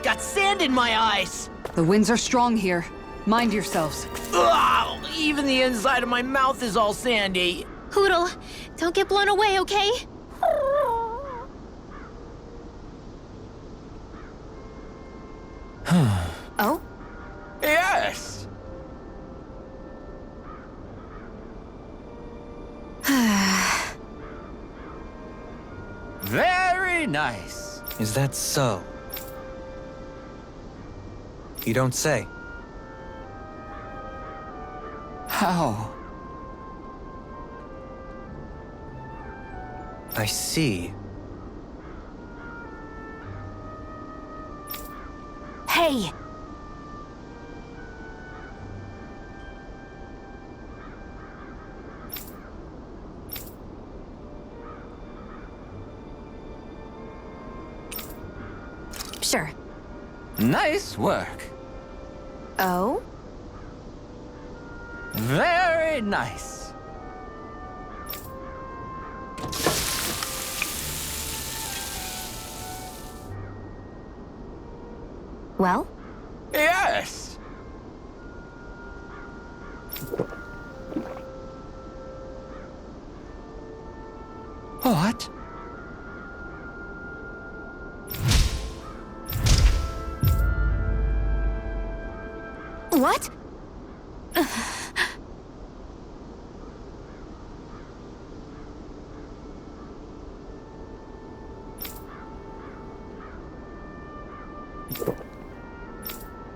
Got sand in my eyes! The winds are strong here. Mind yourselves. Ugh, even the inside of my mouth is all sandy. Hootle, don't get blown away, okay? Oh? Yes! Very nice. Is that so? You don't say. How? I see. Hey! Sure. Nice work. Oh? Very nice. Well? Yes! What? What?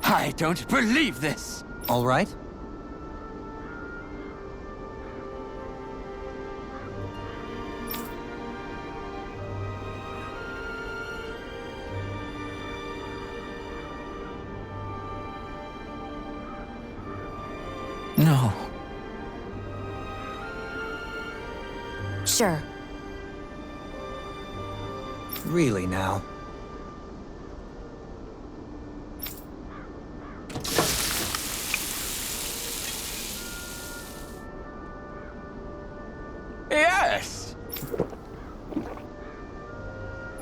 I don't believe this. All right? No. Sure. Really now. Yes!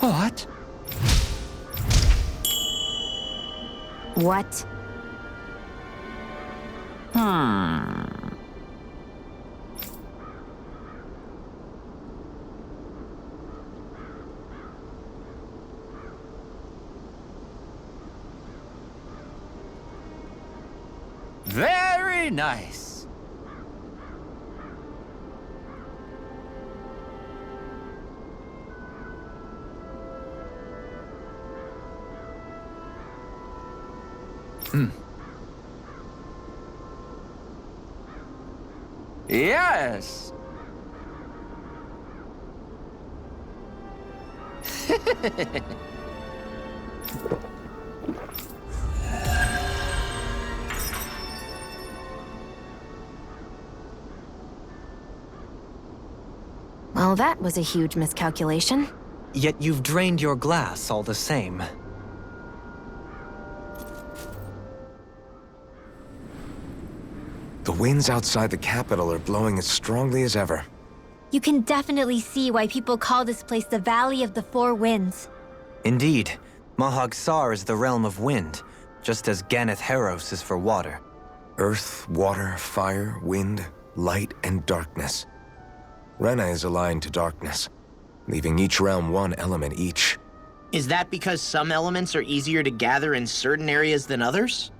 What? What? Very nice. Yes. Well, that was a huge miscalculation. Yet you've drained your glass all the same. The winds outside the capital are blowing as strongly as ever. You can definitely see why people call this place the Valley of the Four Winds. Indeed. Mahag Saar is the realm of wind, just as Ganeth Heros is for water. Earth, water, fire, wind, light, and darkness. Rena is aligned to darkness, leaving each realm one element each. Is that because some elements are easier to gather in certain areas than others?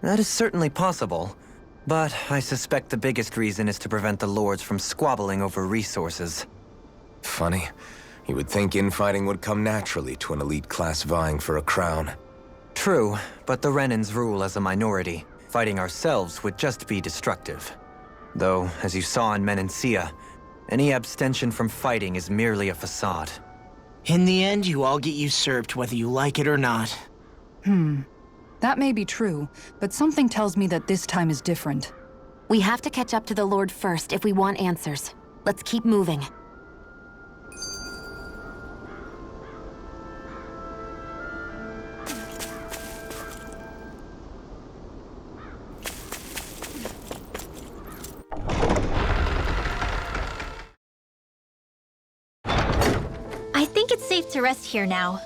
That is certainly possible, but I suspect the biggest reason is to prevent the lords from squabbling over resources. Funny. You would think infighting would come naturally to an elite class vying for a crown. True, but the Renans rule as a minority. Fighting ourselves would just be destructive. Though, as you saw in Menancia, any abstention from fighting is merely a facade. In the end, you all get usurped whether you like it or not. That may be true, but something tells me that this time is different. We have to catch up to the Lord first if we want answers. Let's keep moving. I think it's safe to rest here now.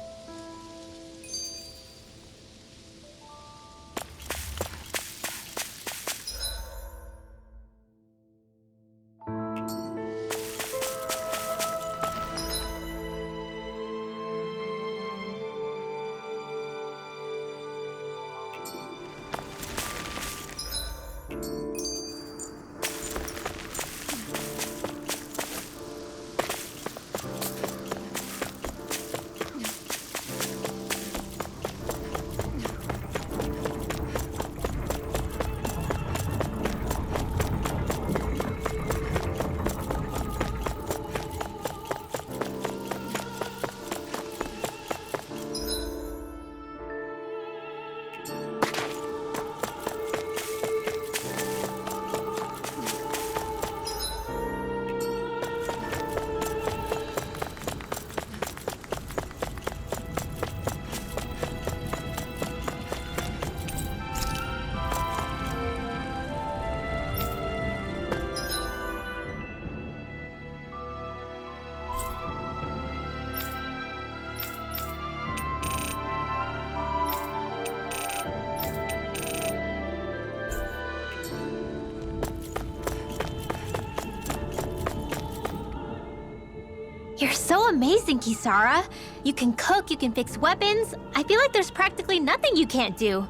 You're so amazing, Kisara. You can cook, you can fix weapons. I feel like there's practically nothing you can't do.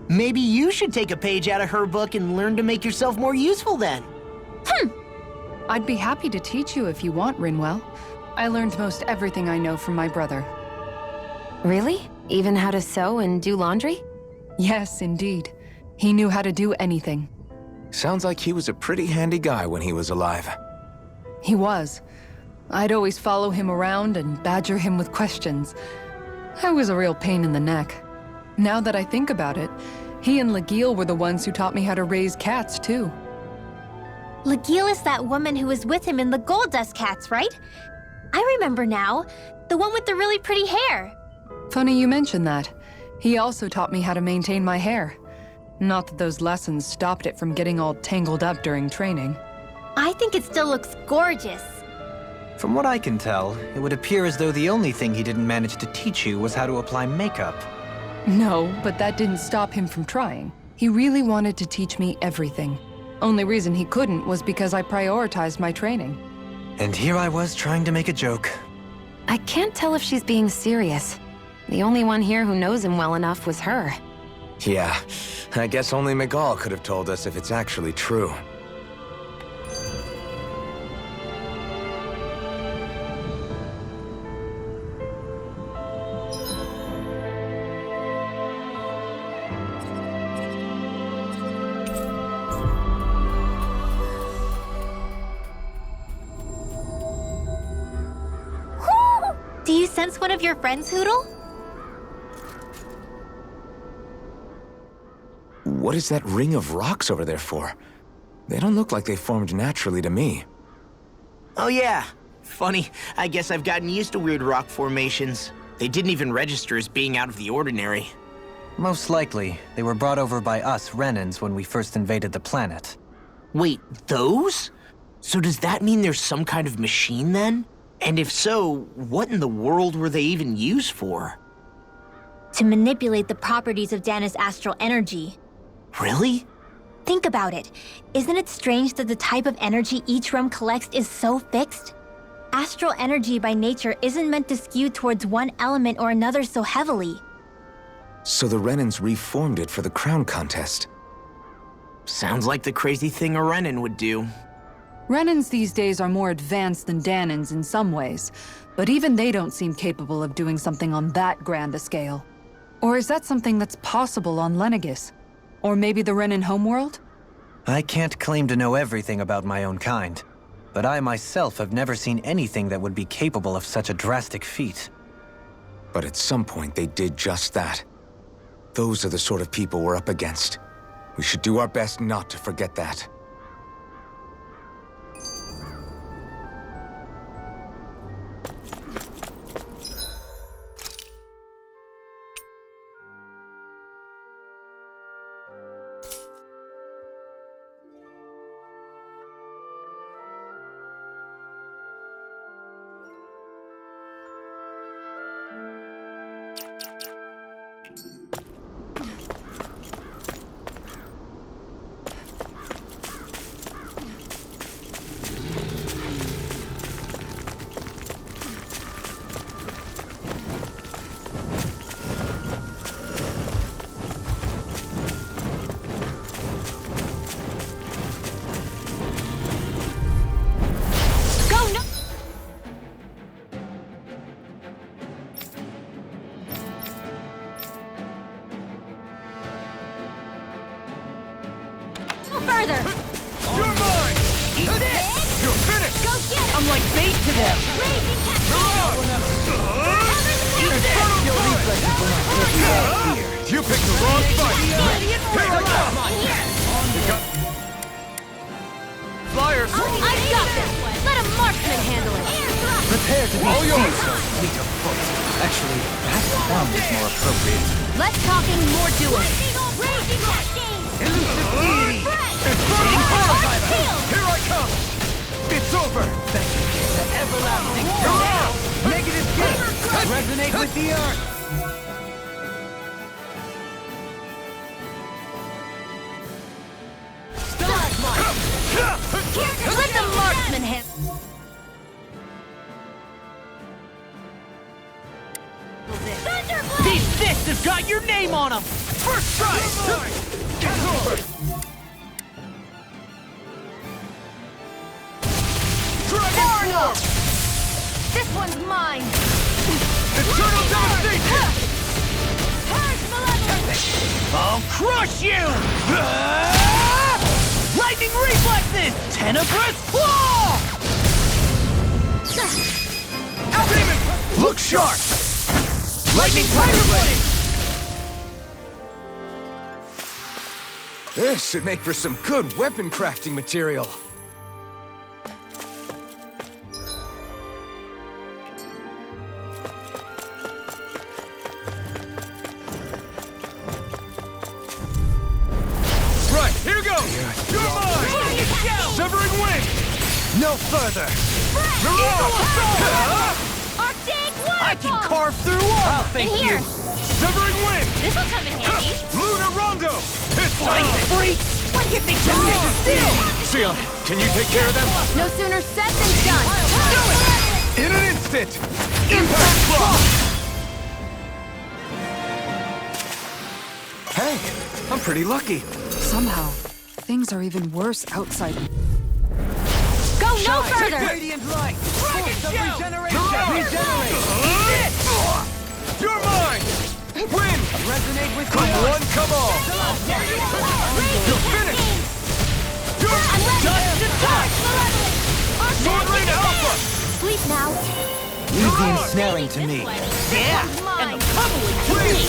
Maybe you should take a page out of her book and learn to make yourself more useful then. I'd be happy to teach you if you want, Rinwell. I learned most everything I know from my brother. Really? Even how to sew and do laundry? Yes, indeed. He knew how to do anything. Sounds like he was a pretty handy guy when he was alive. He was. I'd always follow him around and badger him with questions. I was a real pain in the neck. Now that I think about it, he and Legil were the ones who taught me how to raise cats, too. Legil is that woman who was with him in the Gold Dust Cats, right? I remember now. The one with the really pretty hair. Funny you mention that. He also taught me how to maintain my hair. Not that those lessons stopped it from getting all tangled up during training. I think it still looks gorgeous. From what I can tell, it would appear as though the only thing he didn't manage to teach you was how to apply makeup. No, but that didn't stop him from trying. He really wanted to teach me everything. Only reason he couldn't was because I prioritized my training. And here I was trying to make a joke. I can't tell if she's being serious. The only one here who knows him well enough was her. Yeah, I guess only Miguel could have told us if it's actually true. Do you sense one of your friends, Hootle? What is that ring of rocks over there for? They don't look like they formed naturally to me. Oh yeah. Funny, I guess I've gotten used to weird rock formations. They didn't even register as being out of the ordinary. Most likely, they were brought over by us Renans when we first invaded the planet. Wait, those? So does that mean there's some kind of machine then? And if so, what in the world were they even used for? To manipulate the properties of Dana's astral energy. Really? Think about it. Isn't it strange that the type of energy each realm collects is so fixed? Astral energy by nature isn't meant to skew towards one element or another so heavily. So the Renans reformed it for the crown contest. Sounds like the crazy thing a Renan would do. Renans these days are more advanced than Danans in some ways, but even they don't seem capable of doing something on that grand a scale. Or is that something that's possible on Lenegis? Or maybe the Renan homeworld? I can't claim to know everything about my own kind, but I myself have never seen anything that would be capable of such a drastic feat. But at some point they did just that. Those are the sort of people we're up against. We should do our best not to forget that. Further! You're mine! Eat this! You're finished! Go get it! I'm like bait to them. Raging Cascade! Infernal Torrent! You picked the wrong fight! Here I come! Flyers! I've got this! Let a marksman handle it! Prepare to be All yours. seized, fleet of foot. Actually, perhaps the bomb is more appropriate. Less talking, more doing! Raging Cascade! Infernal Torrent! Here I come! It's over! Thank you. The everlasting negative gate! Resonate with the earth! Let the marksman handle it! Thunderblade! These fists have got your name on them. First try! It's over! Dragon Form! This one's mine! Eternal Devastation! Purge Malevolence! I'll crush you! Lightning reflexes! Tenebrous claw! Demon! Look sharp! Lightning Tiger Blade! This should make for some good weapon crafting material. Right, here goes! You're mine! Severing Wind! No further! Arctic I can Waterfall! carve through all! In Thank here! you! Severing Wind! This'll come in handy! Lunar Rondo! It's Flying time! freaks! Why can't they just stay still? Sion, can you take care of them? No sooner said than done! Do it! In an instant! Impact Block! Hey, I'm pretty lucky. Somehow, things are even worse outside. Go no further! Radiant light! Dragon Force of Shell! regeneration! Regenerate! You're mine! Win! Resonate with Come the earth! one, come all! You're finished! You're Dust to touch! Sword Rain Alpha! Sleep now. Leave the ensnaring to me. Yeah, and the pummeling to me!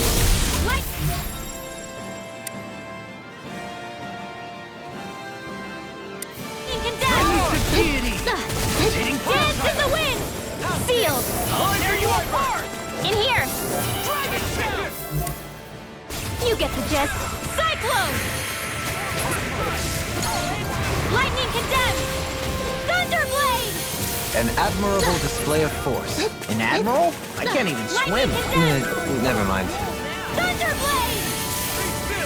Dance in the wind! Sealed! Oh, there you are! In here! You get the gist! Cyclone! Lightning condemned! Thunderblade! An admirable display of force. An admiral? I can't even swim. Lightning condemned! Never mind. Thunderblade!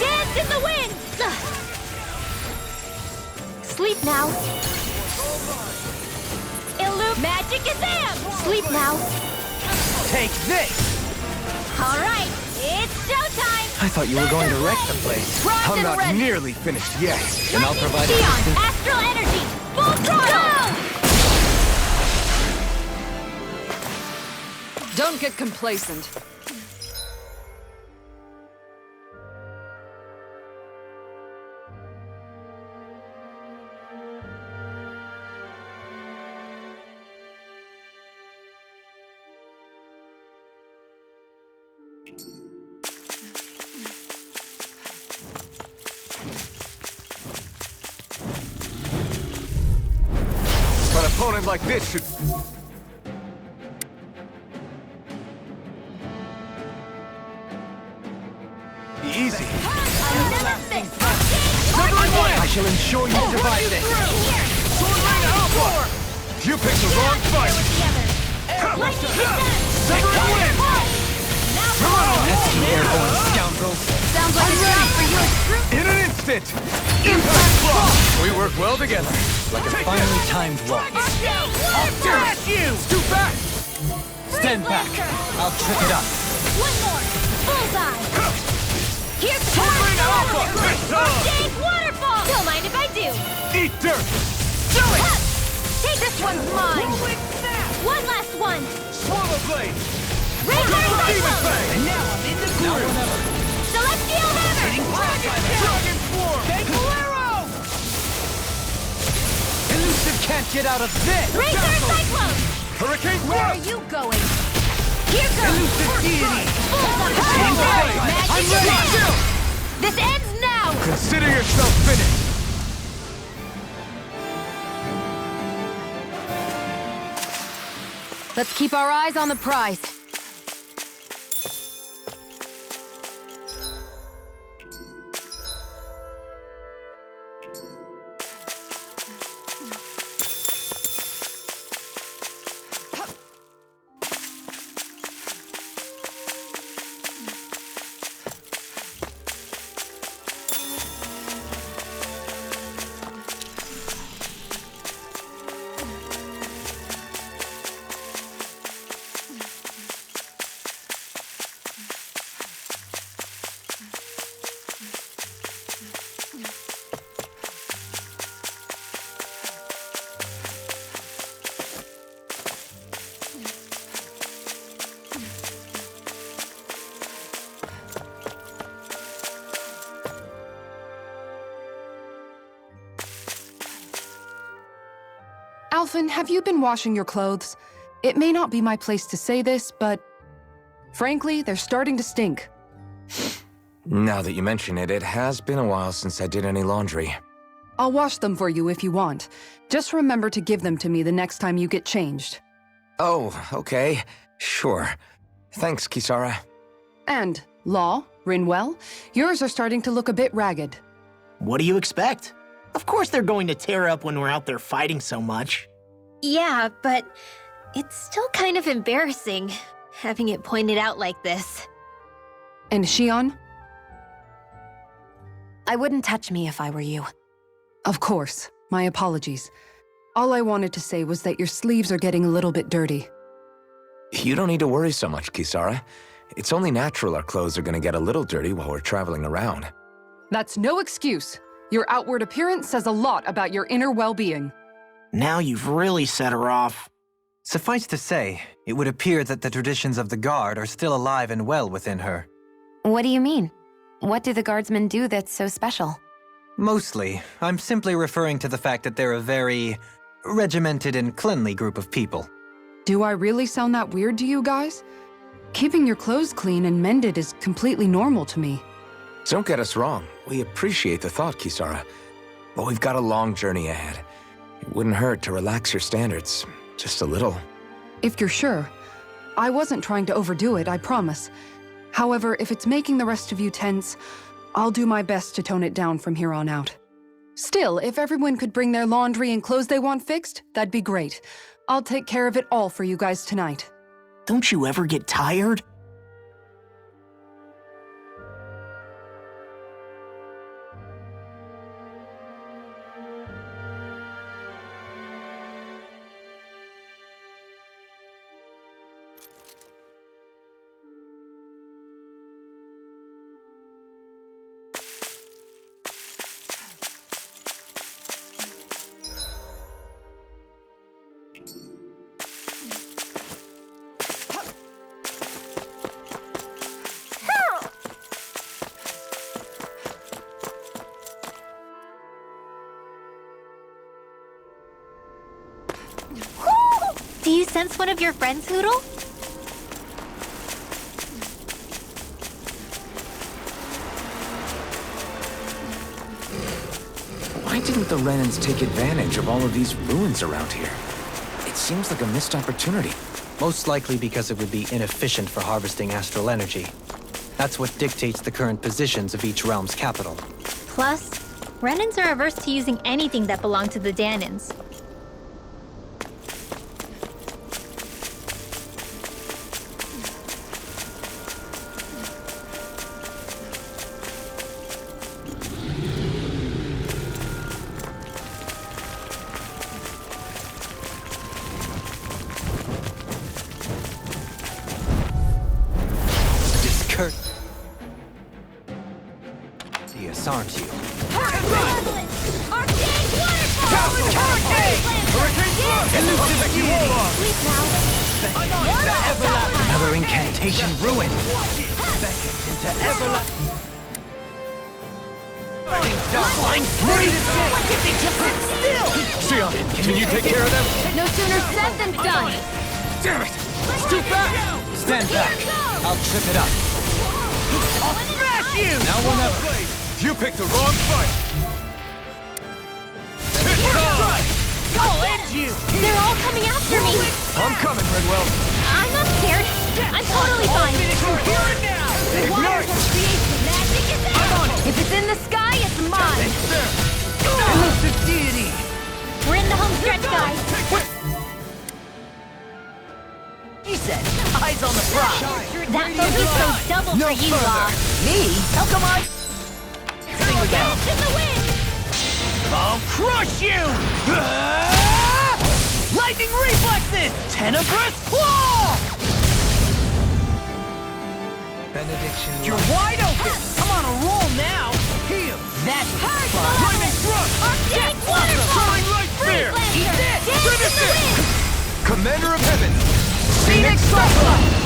Dance in the wind! Sleep now. Magic Azam! Sleep now. Take this! All right, it's showtime! I thought you were going to wreck the place. I'm not nearly finished yet. And I'll provide Sion, assistance. Astral Energy, full throttle! Don't get complacent. An opponent like this should... Easy. Another fist! I shall ensure you survive this. Sword Ring Alpha! You picked the wrong fight. Severing Wind! Pesky airborne scoundrels. Sounds like a job for you and Screw. In an instant! Impact Block! We work well together. Like a finely timed walk. Smash you! Scoot back! Stand back. I'll trip it up. One more! Bullseye! Here's the Sword Ring Alpha! Jade Waterfall! Don't mind if I do! Eat dirt! Do it! Take this one's mine! One last one! Swallow Blade! Razor Demon Cyclone! Fang! And now I'm in the groove! Celestial Hammer! Dragon Swarm! Bolero! Elusive can't get out of this! Razor Cyclone! Hurricane Where are Thrust! you going? Here goes! Elusive Deity! Bullseye! Magic I'm ready! Azam! This ends now! Consider yourself finished! Let's keep our eyes on the prize. Alphen, have you been washing your clothes? It may not be my place to say this, but frankly, they're starting to stink. Now that you mention it, it has been a while since I did any laundry. I'll wash them for you if you want. Just remember to give them to me the next time you get changed. Oh, okay. Sure. Thanks, Kisara. And, Law, Rinwell, yours are starting to look a bit ragged. What do you expect? Of course they're going to tear up when we're out there fighting so much. Yeah, but it's still kind of embarrassing, having it pointed out like this. And Xion? I wouldn't touch me if I were you. Of course. My apologies. All I wanted to say was that your sleeves are getting a little bit dirty. You don't need to worry so much, Kisara. It's only natural our clothes are gonna get a little dirty while we're traveling around. That's no excuse. Your outward appearance says a lot about your inner well-being. Now you've really set her off. Suffice to say, it would appear that the traditions of the Guard are still alive and well within her. What do you mean? What do the Guardsmen do that's so special? Mostly, I'm simply referring to the fact that they're a very regimented and cleanly group of people. Do I really sound that weird to you guys? Keeping your clothes clean and mended is completely normal to me. Don't get us wrong. We appreciate the thought, Kisara. But we've got a long journey ahead. It wouldn't hurt to relax your standards. Just a little. If you're sure. I wasn't trying to overdo it, I promise. However, if it's making the rest of you tense, I'll do my best to tone it down from here on out. Still, if everyone could bring their laundry and clothes they want fixed, that'd be great. I'll take care of it all for you guys tonight. Don't you ever get tired? Woo! Do you sense one of your friends, Hootle? Why didn't the Renans take advantage of all of these ruins around here? It seems like a missed opportunity. Most likely because it would be inefficient for harvesting astral energy. That's what dictates the current positions of each realm's capital. Plus, Renans are averse to using anything that belonged to the Danans. Yes, aren't you? Another incantation ruined. Sion, can you take care of them? No sooner said than done! Damn it! It's too fast! Stand back. I'll trip it up. Smash you! Now we'll never. You picked the wrong fight. I'll end you! They're all coming after me! I'm coming, Redwell. I'm not scared. I'm totally fine. Ignite! If it's in the sky, it's mine. Elusive deity! We're in the home stretch, guys. He said, eyes on the prize. That focus goes double for you, Law. Me? How come I... Sing again. In the wind! I'll crush you! Ah! Lightning reflexes! Tenebrous claw! Benediction. You're wide open! I'm on a roll now! Heal! That's fun! Lightning thrust! Arctic waterfall! Throwing light spear! Eat this! Finish it! Commander of Heaven! Phoenix Cyclops!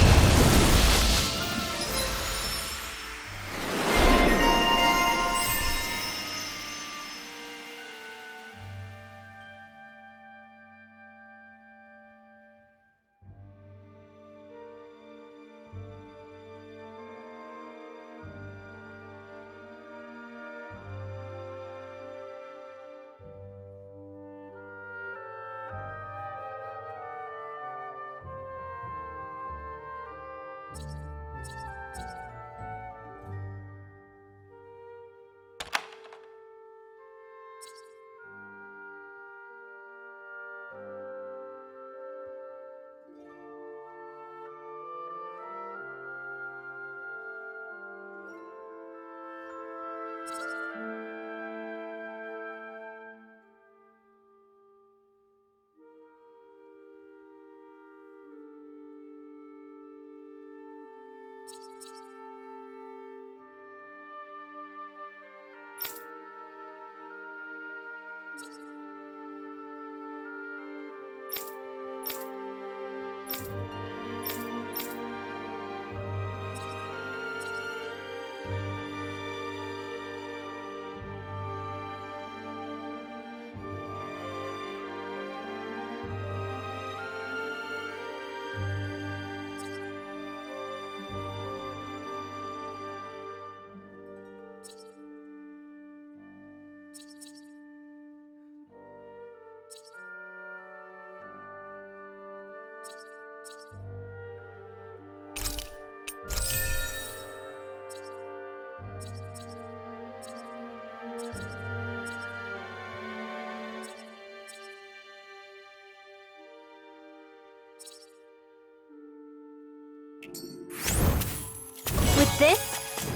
With this,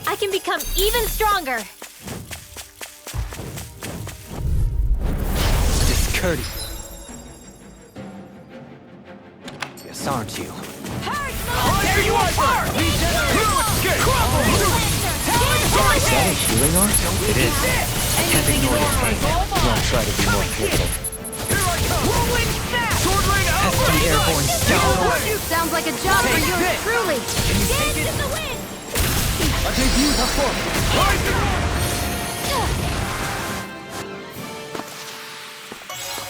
I can become even stronger. Discourteous. Yes, aren't you? There you are, sir! Is that a healing art? It is. I can't ignore the pain. Don't try to be more pivotal. Pesky airborne stone. Sounds like a job for yours truly. Dance in the wind!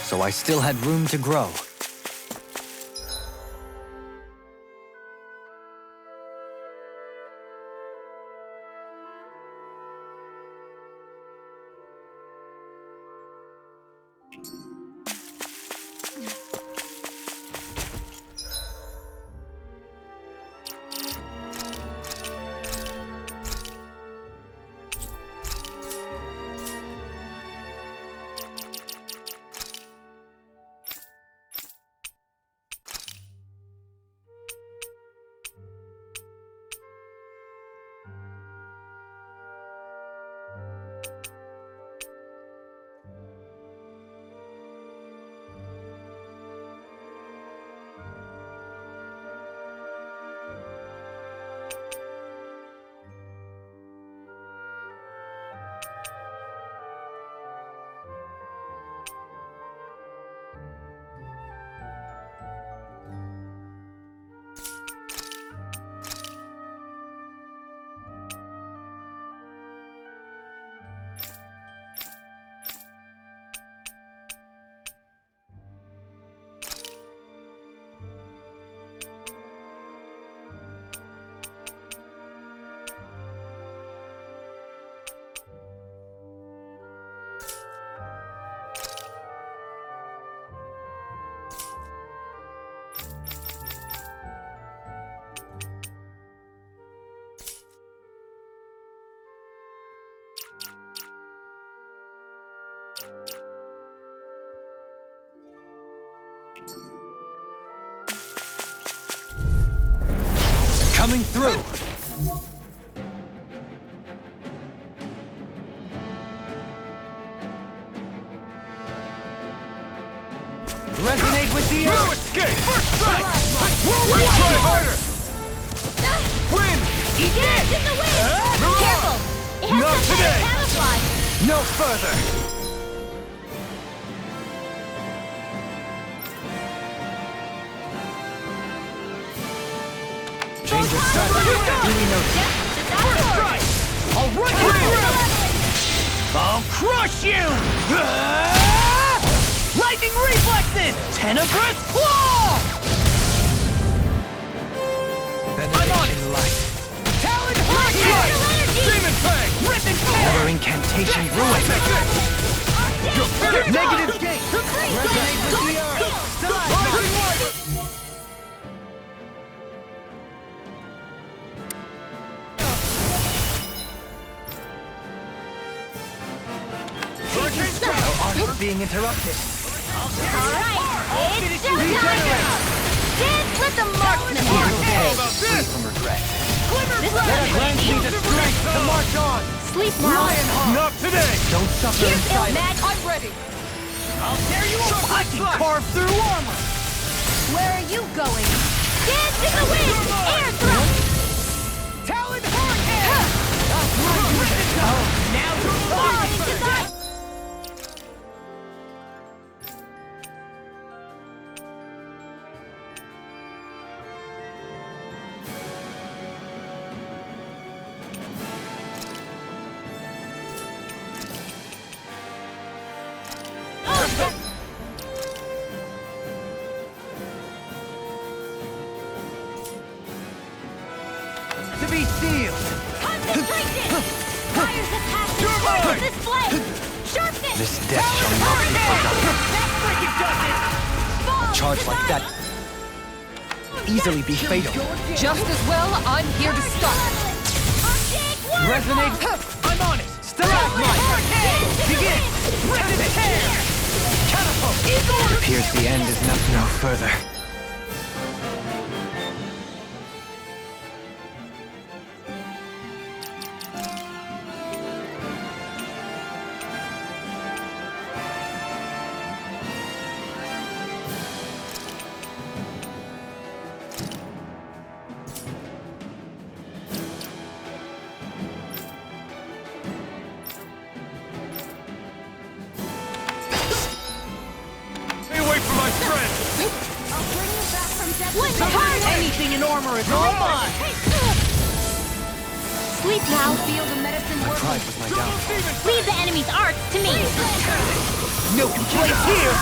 So I still had room to grow. Coming through! Resonate with the No earth! escape! First strike! We try harder! Win! Dance in the wind! Careful! It has Not some kind today. of camouflage! No further! Change of strategy! Do we know? First strike! I'll run you through! I'll crush you! Lightning reflexes! Tenebrous claw! I'm on it! Light. Talon hurricane! Demon Fang! Rip and tear! Never incantation ruin! You're finished! Negative gate! Resonate with the earth! Rising light! Hurricane strike! Our art is being interrupted. Alright, it's still time! Dance with the marksman! Free this? from regret. This Let us is grant you the strength to march on! Sleep now! Not today! Don't suffer in Here's silence. Ilmag! I'm ready. I'll tear you apart! I can Carve through armor! Where are you going? Dance in the wind! Air thrust! Talon hurricane! Now you're Fall into the... To be sealed! Concentration! Fire's a passion! This flame! Sharpness! This death shall not be forgotten. That freaking does it! Fall Charge into like the- that easily be fatal. Just as well, I'm here to stop. Object one! Resonate! I'm on it! Stalagmite! Begin! Rip and tear! Catapult! It appears the end is not no further. Stay away from my friend! One card! Anything in armor is all mine! Sleep now. Feel the medicine My work. pride was my downfall. Leave the enemy's arts to me. No complaints here!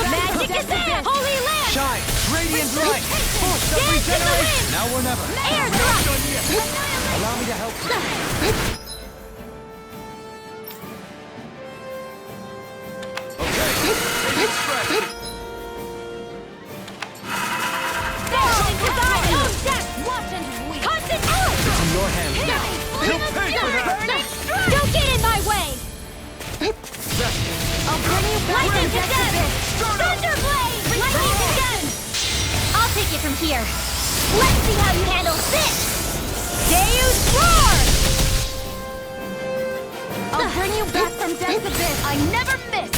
Magic is there! Holy land! Shine! Radiant light! Force of Dance in the regeneration! wind! Now or never! Air thrust! Allow me to help you. here. Let's see how you handle this! Deus Roar! I'll bring you back from death's abyss. I never miss!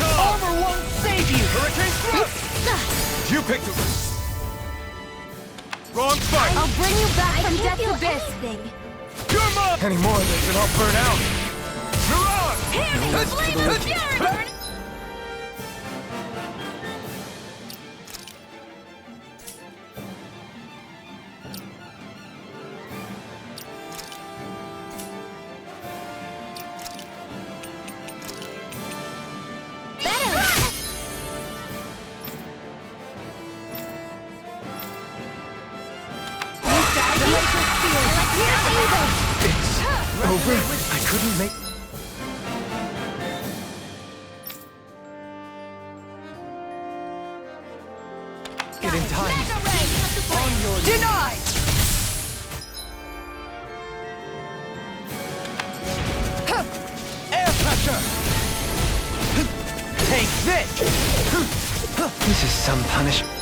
Armor won't save you! Hurricane Thrust! You picked the... Wrong fight! I'll bring you back from death's abyss. You're mine! Any more of this and I'll burn out! Mirage! Hear me, flame of fury! Over? I couldn't make... Get in time. Denied! Air pressure! Take this! This is some punishment.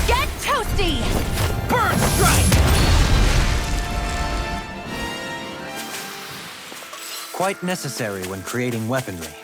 Get toasty! Bird strike! Quite necessary when creating weaponry.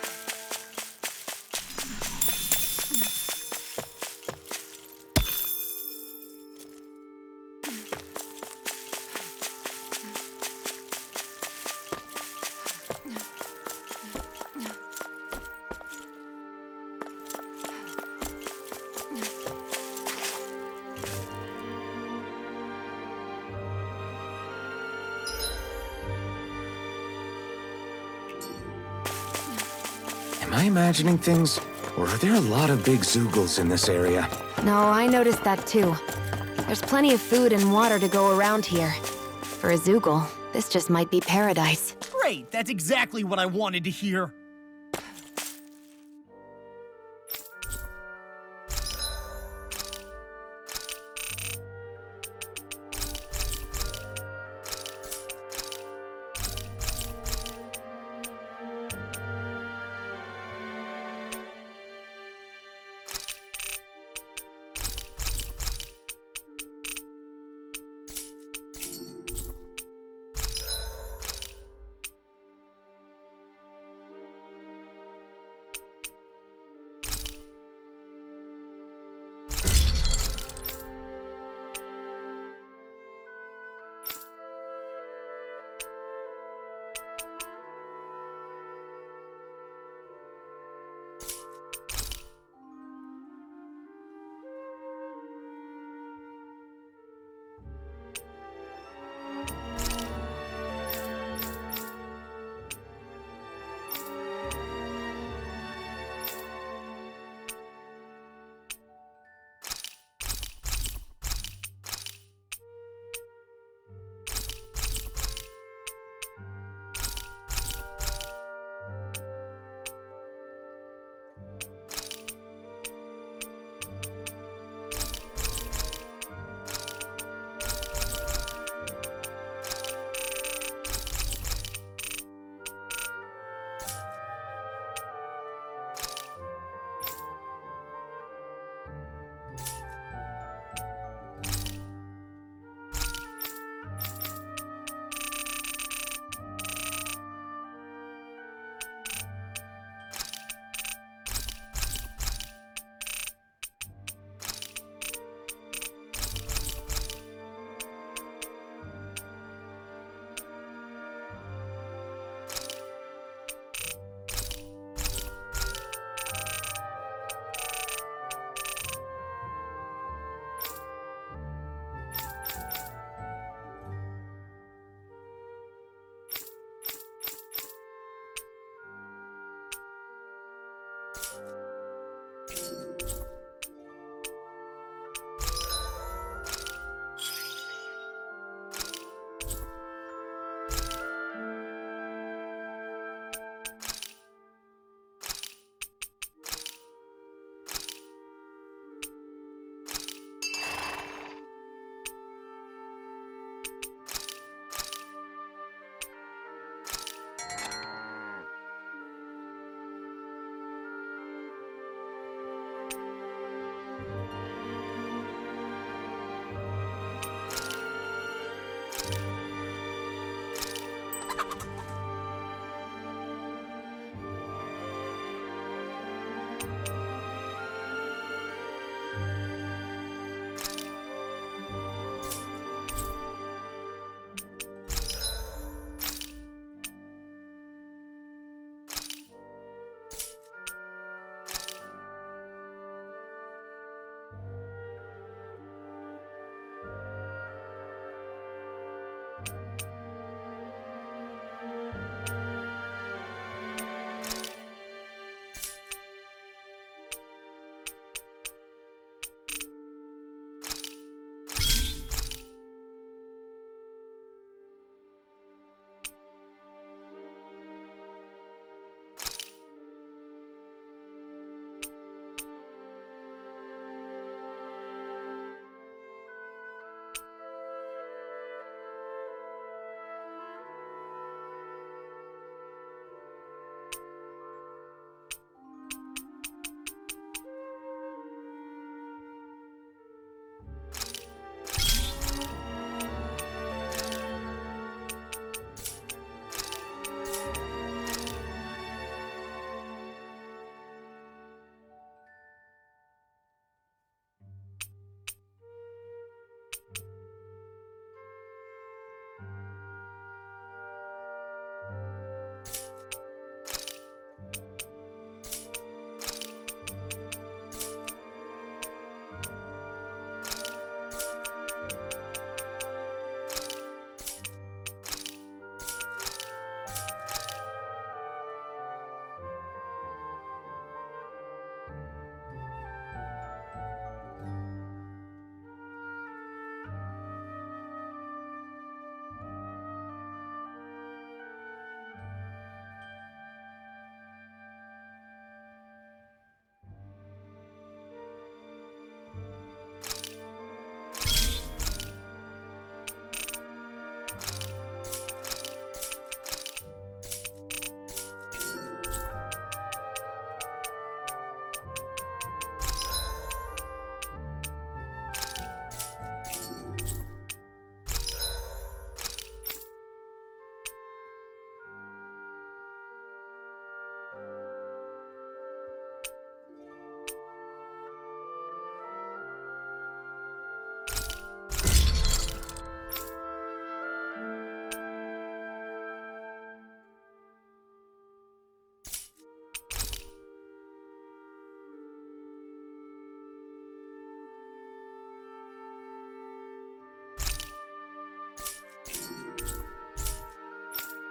Am I imagining things? Or are there a lot of big Zoogles in this area? No, I noticed that too. There's plenty of food and water to go around here. For a Zoogle, this just might be paradise. Great, that's exactly what I wanted to hear.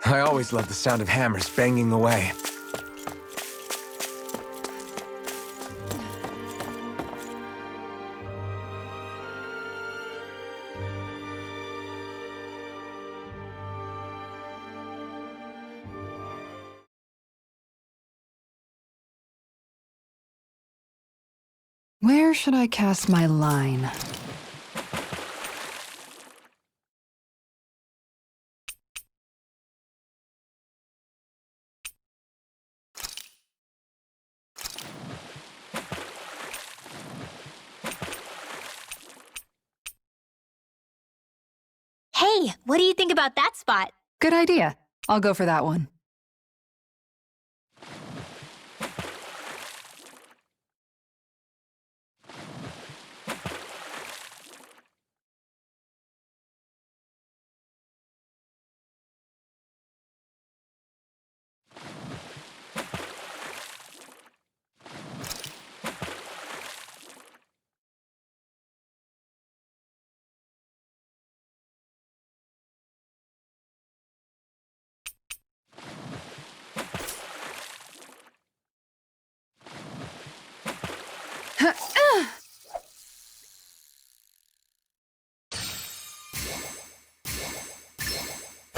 I always love the sound of hammers banging away. Where should I cast my line? Hey, what do you think about that spot? Good idea. I'll go for that one.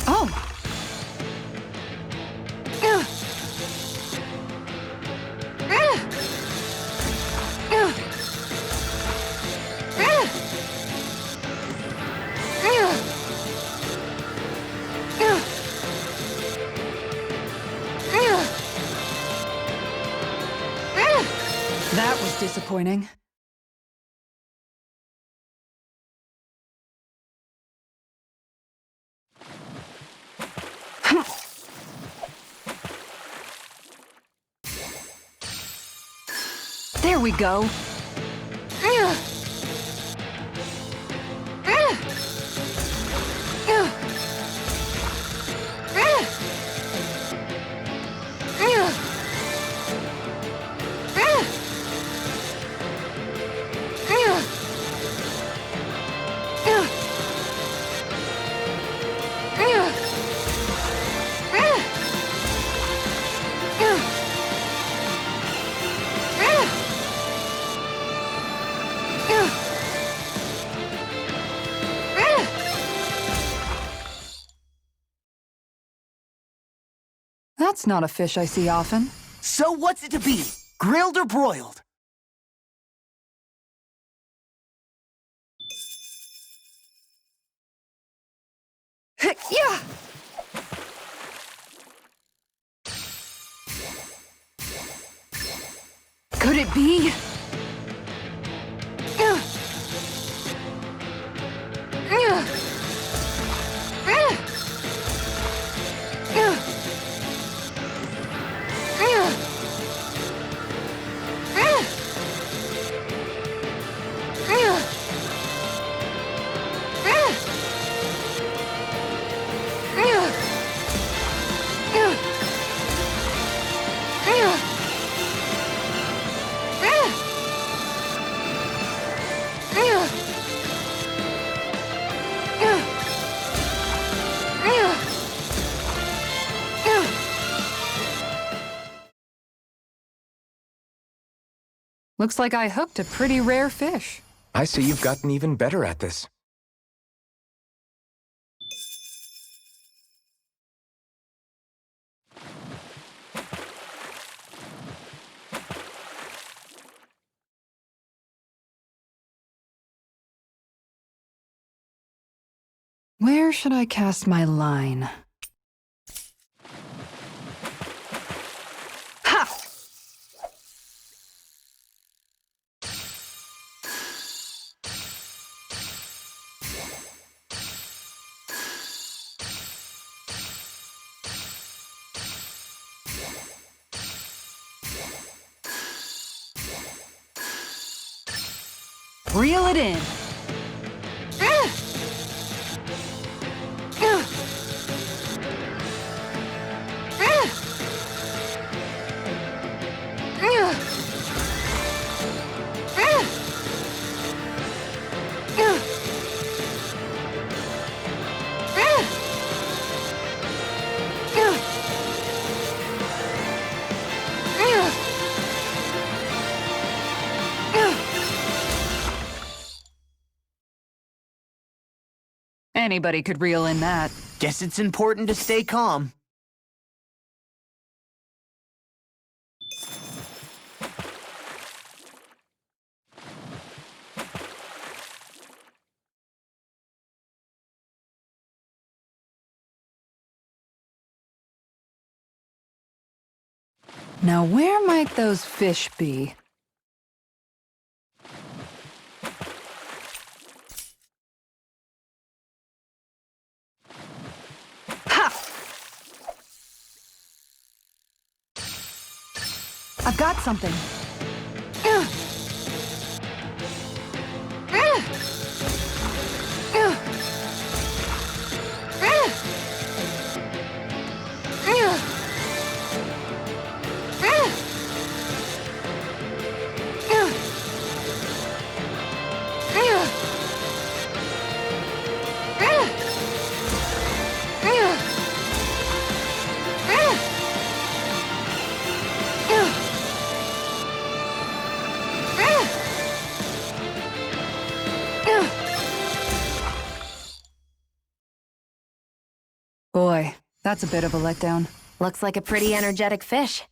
Oh! That was disappointing. There we go. That's not a fish I see often. So what's it to be? Grilled or broiled? Yeah! Could it be? Looks like I hooked a pretty rare fish. I see you've gotten even better at this. Where should I cast my line? Ha! Reel it in. Anybody could reel in that. Guess it's important to stay calm. Now where might those fish be? Ha! I've got something. Boy, that's a bit of a letdown. Looks like a pretty energetic fish.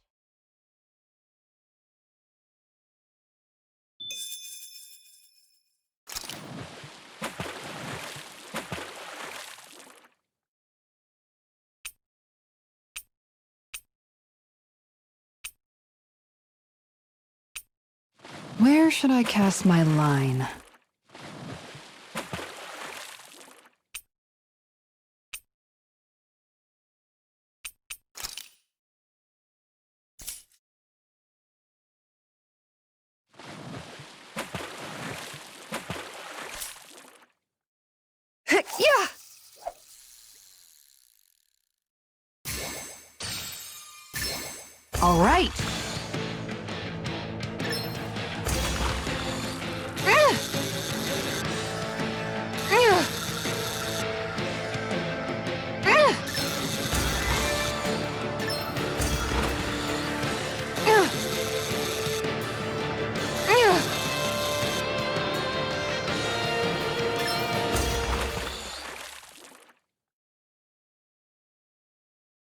Where should I cast my line? Yeah! All right.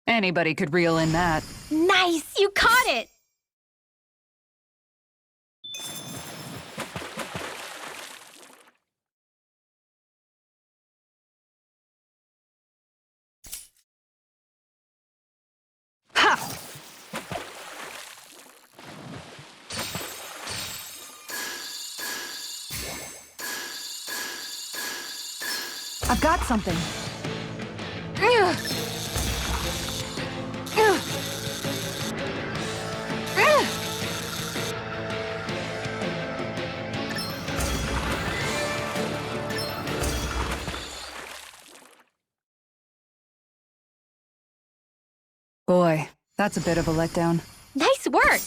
Anybody could reel in that. Nice! You caught it! Ha! I've got something. Boy, that's a bit of a letdown. Nice work!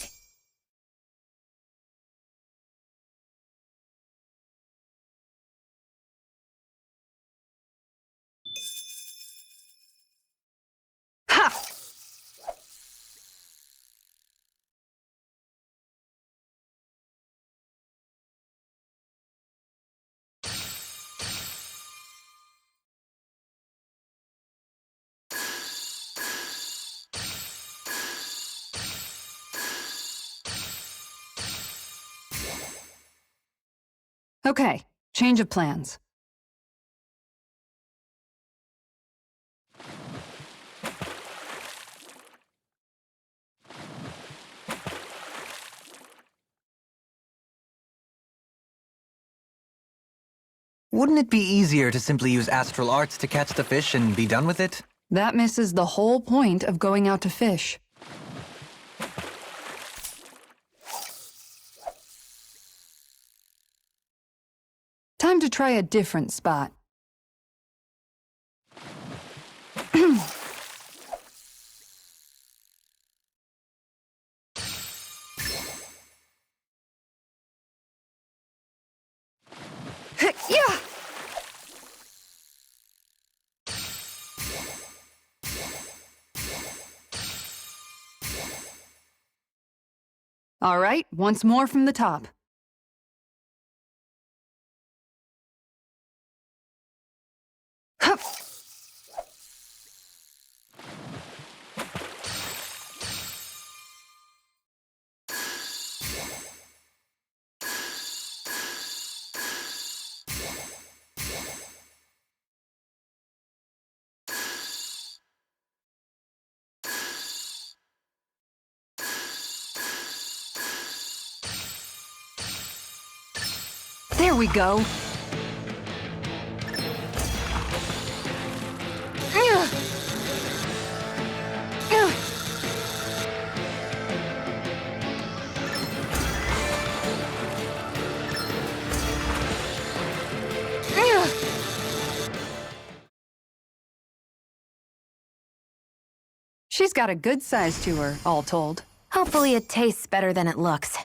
Ha! Okay, change of plans. Wouldn't it be easier to simply use astral arts to catch the fish and be done with it? That misses the whole point of going out to fish. Time to try a different spot. Yeah! All right, once more from the top. Hup. There we go. She's got a good size to her, all told. Hopefully it tastes better than it looks.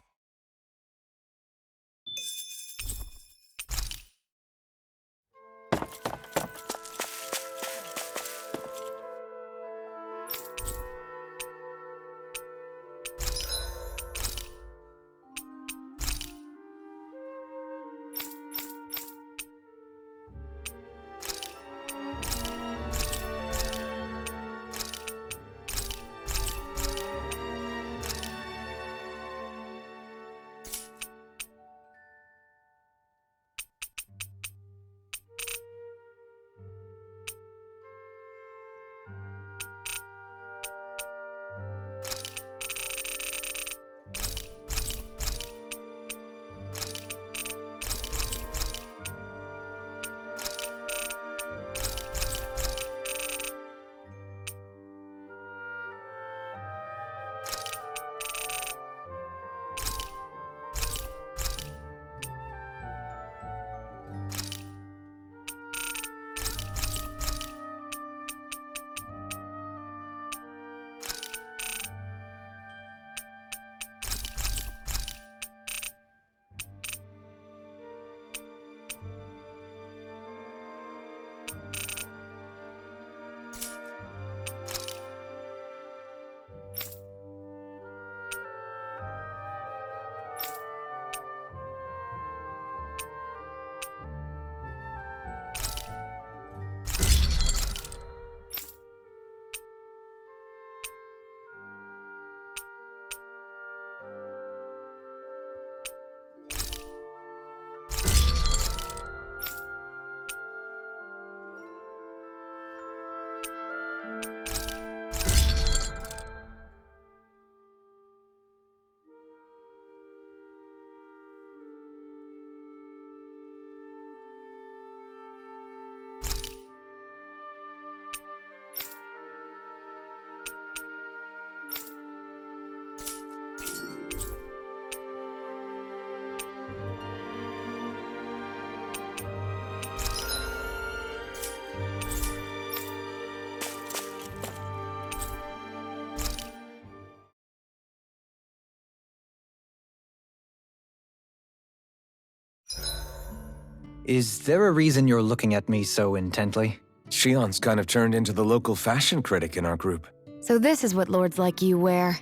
Is there a reason you're looking at me so intently? Shion's kind of turned into the local fashion critic in our group. So this is what lords like you wear.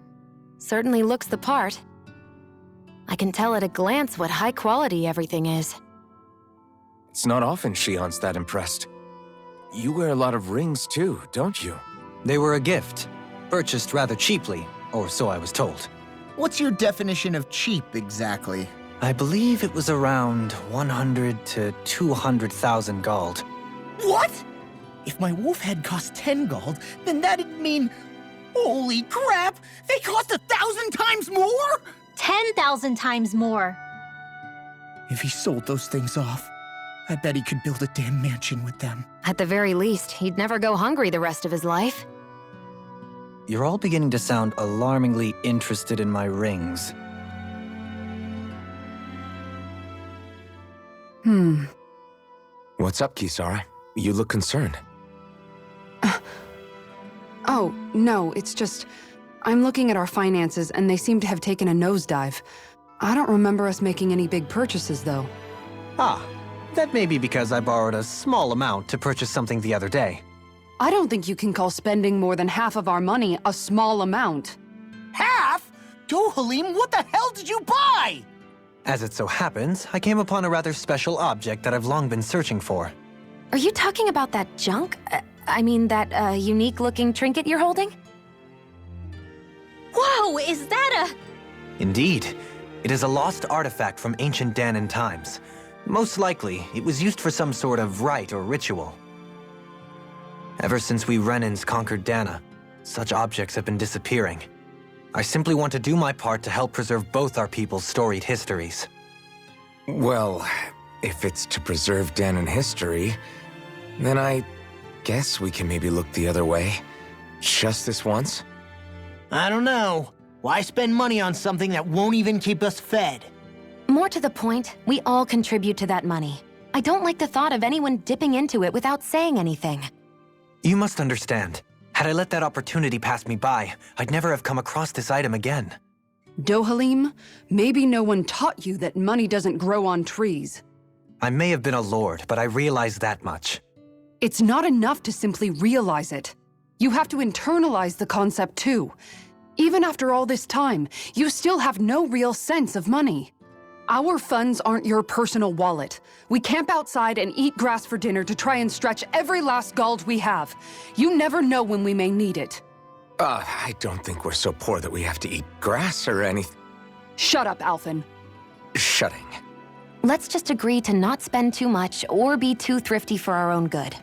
Certainly looks the part. I can tell at a glance what high quality everything is. It's not often Shion's that impressed. You wear a lot of rings too, don't you? They were a gift, purchased rather cheaply, or so I was told. What's your definition of cheap, exactly? I believe it was around 100 to 200,000 gold. What? If my wolf head cost 10 gold, then that'd mean... Holy crap! They cost 1,000 times more?! 10,000 times more. If he sold those things off, I bet he could build a damn mansion with them. At the very least, he'd never go hungry the rest of his life. You're all beginning to sound alarmingly interested in my rings. What's up, Kisara? You look concerned. Oh, no, it's just... I'm looking at our finances and they seem to have taken a nosedive. I don't remember us making any big purchases, though. Ah, that may be because I borrowed a small amount to purchase something the other day. I don't think you can call spending more than half of our money a small amount. Half? Dohalim, what the hell did you buy? As it so happens, I came upon a rather special object that I've long been searching for. Are you talking about that junk? I mean, that unique-looking trinket you're holding? Whoa, is that Indeed. It is a lost artifact from ancient Danan times. Most likely, it was used for some sort of rite or ritual. Ever since we Renans conquered Dana, such objects have been disappearing. I simply want to do my part to help preserve both our people's storied histories. Well, if it's to preserve Danan history, then I guess we can maybe look the other way. Just this once? I don't know. Why spend money on something that won't even keep us fed? More to the point, we all contribute to that money. I don't like the thought of anyone dipping into it without saying anything. You must understand. Had I let that opportunity pass me by, I'd never have come across this item again. Dohalim, maybe no one taught you that money doesn't grow on trees. I may have been a lord, but I realize that much. It's not enough to simply realize it. You have to internalize the concept too. Even after all this time, you still have no real sense of money. Our funds aren't your personal wallet. We camp outside and eat grass for dinner to try and stretch every last gold we have. You never know when we may need it. I don't think we're so poor that we have to eat grass or anything. Shut up, Alphen. Shutting. Let's just agree to not spend too much or be too thrifty for our own good.